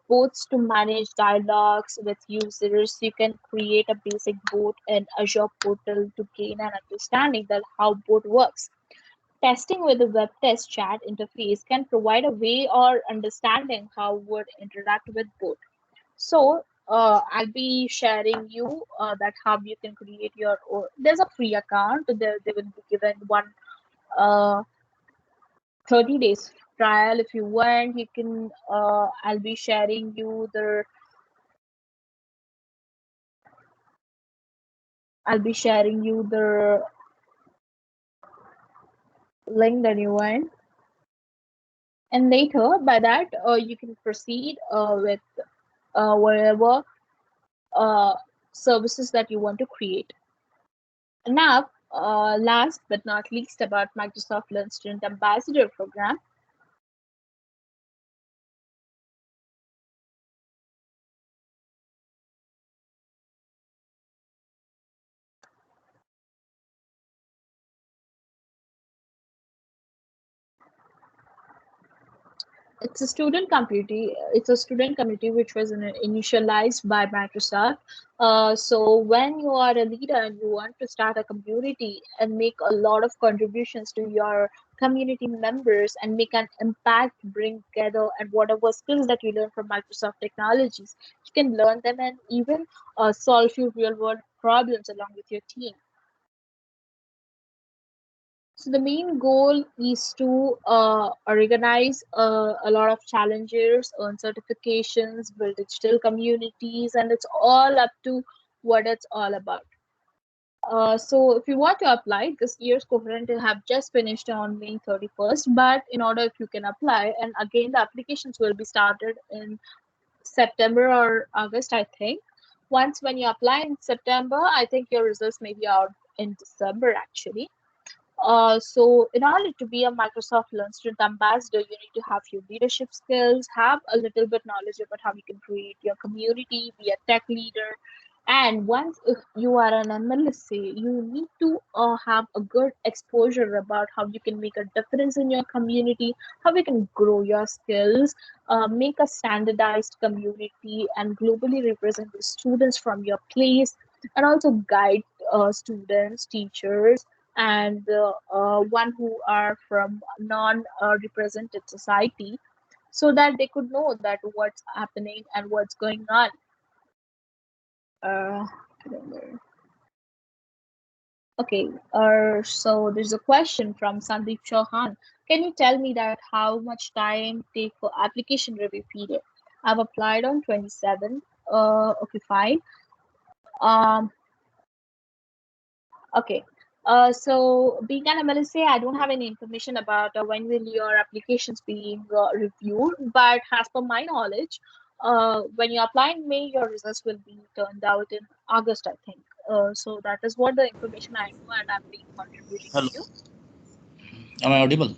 B: bots to manage dialogues with users. You can create a basic bot in Azure portal to gain an understanding that how bot works. Testing with the web test chat interface can provide a way or understanding how would interact with both. So I'll be sharing you that how you can create your own. There's a free account. They will be given one uh, 30 days trial if you want. You can. I'll be sharing you the. I'll be sharing you the link that you want, and later by that you can proceed with whatever uh, services that you want to create. Now, last but not least, about Microsoft Learn Student Ambassador Program. It's a student community. It's a student community which was initialized by Microsoft. So when you are a leader and you want to start a community and make a lot of contributions to your community members and make an impact, bring together, and whatever skills that you learn from Microsoft technologies, you can learn them and even solve few real world problems along with your team. So the main goal is to organize a lot of challengers, earn certifications, build digital communities, and it's all up to what it's all about. So if you want to apply, this year's cohort have just finished on May 31st, but in order if you can apply, and again the applications will be started in September or August, I think. Once when you apply in September, I think your results may be out in December actually. So in order to be a Microsoft Learn Student Ambassador, you need to have your leadership skills, have a little bit knowledge about how you can create your community, be a tech leader. And once if you are an MLSA, you need to have a good exposure about how you can make a difference in your community, how you can grow your skills, make a standardized community, and globally represent the students from your place, and also guide students, teachers, and one who are from non-represented society so that they could know that what's happening and what's going on. Uh, okay, so there's a question from Sandeep Chauhan. Can you tell me that how much time take for application review period? I've applied on 27. Okay, fine. Um, Okay. So being an MLSA, I don't have any information about when will your applications being reviewed. But as per my knowledge, when you apply in May, your results will be turned out in August, I think. So that is what the information I know, and I'm being contributing to
D: Hello,
B: you.
D: am I audible?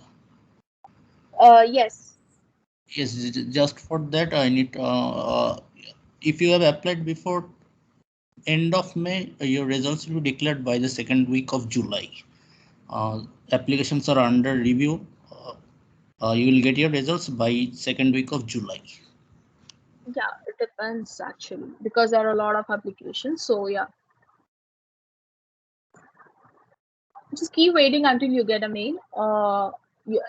B: Yes.
D: Yes, just for that I need. If you have applied before end of May, your results will be declared by the second week of July. Applications are under review. You will get your results by second week of July.
B: Yeah, it depends actually because there are a lot of applications. So yeah, just keep waiting until you get a mail.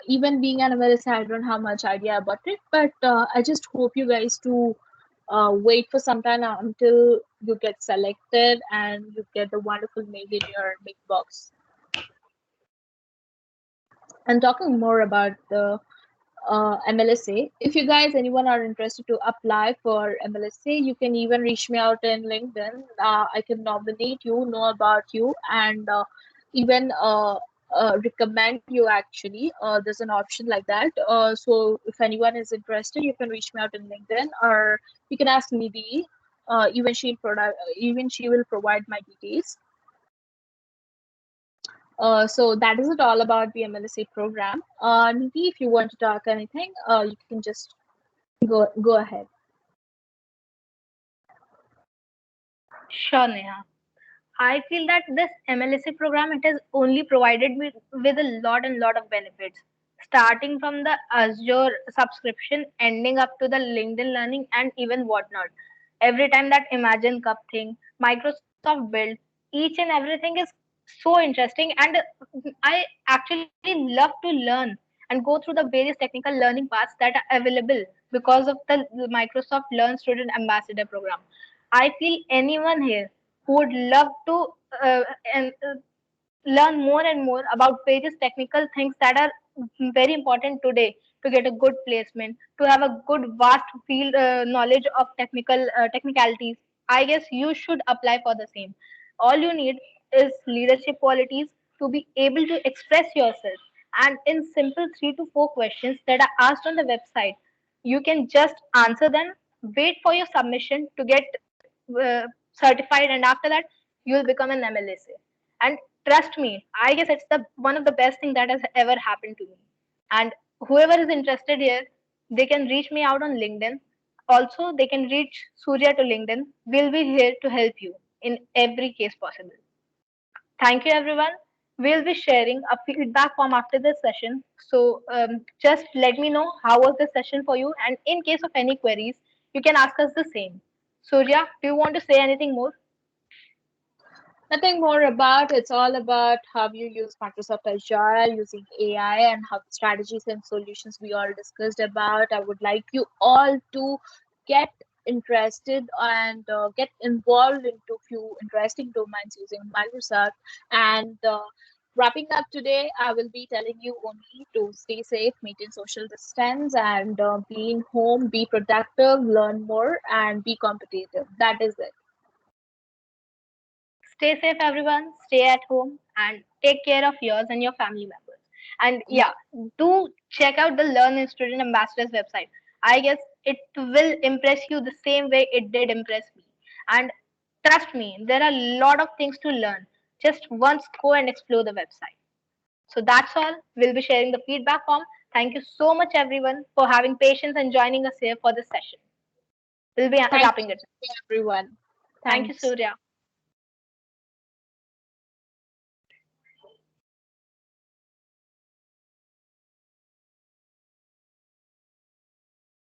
B: Even being an MLSA, I don't have much idea about it, but I just hope you guys to wait for some time until you get selected and you get the wonderful mail in your big box. And talking more about the MLSA. If you guys, anyone are interested to apply for MLSA, you can even reach me out in LinkedIn. I can nominate you, know about you, and even recommend you actually. There's an option like that. So if anyone is interested, you can reach me out in LinkedIn or you can ask Nidhi. Even she will provide my details. So that is it all about the MLSA program. Nidhi, if you want to talk anything, you can just go ahead.
A: Sure, Neha. I feel that this MLSA program it has only provided me with a lot and lot of benefits, starting from the Azure subscription, ending up to the LinkedIn learning and even whatnot. Every time that Imagine Cup thing, Microsoft built, each and everything is so interesting, and I actually love to learn and go through the various technical learning paths that are available because of the Microsoft Learn Student Ambassador program. I feel anyone here who would love to uh, and learn more and more about various technical things that are very important today to get a good placement, to have a good vast field knowledge of technicalities. I guess you should apply for the same. All you need is leadership qualities to be able to express yourself, and in simple 3 to 4 questions that are asked on the website, you can just answer them, wait for your submission to get certified, and after that you'll become an MLSA. And trust me, I guess it's the one of the best thing that has ever happened to me. And whoever is interested here, they can reach me out on LinkedIn. Also, they can reach Surya to LinkedIn. We'll be here to help you in every case possible. Thank you, everyone. We'll be sharing a feedback form after this session. So just let me know how was the session for you, and in case of any queries, you can ask us the same. Surya, do you want to say anything more?
B: Nothing more about, it's all about how you use Microsoft Azure using AI and how the strategies and solutions we all discussed about. I would like you all to get interested and get involved into few interesting domains using Microsoft. And wrapping up today, I will be telling you only to stay safe, maintain social distance, and be in home, be productive, learn more, and be competitive. That is it.
A: Stay safe, everyone. Stay at home and take care of yours and your family members. And
B: Yeah.
A: yeah, do check out the Learn Student Ambassadors website. I guess it will impress you the same way it did impress me. And trust me, there are a lot of things to learn. Just once go and explore the website. So that's all. We'll be sharing the feedback form. Thank you so much, everyone, for having patience and joining us here for this session. We'll be
B: Thank
A: wrapping it.
B: you, everyone.
A: Thank you,
B: Thanks.
A: Surya.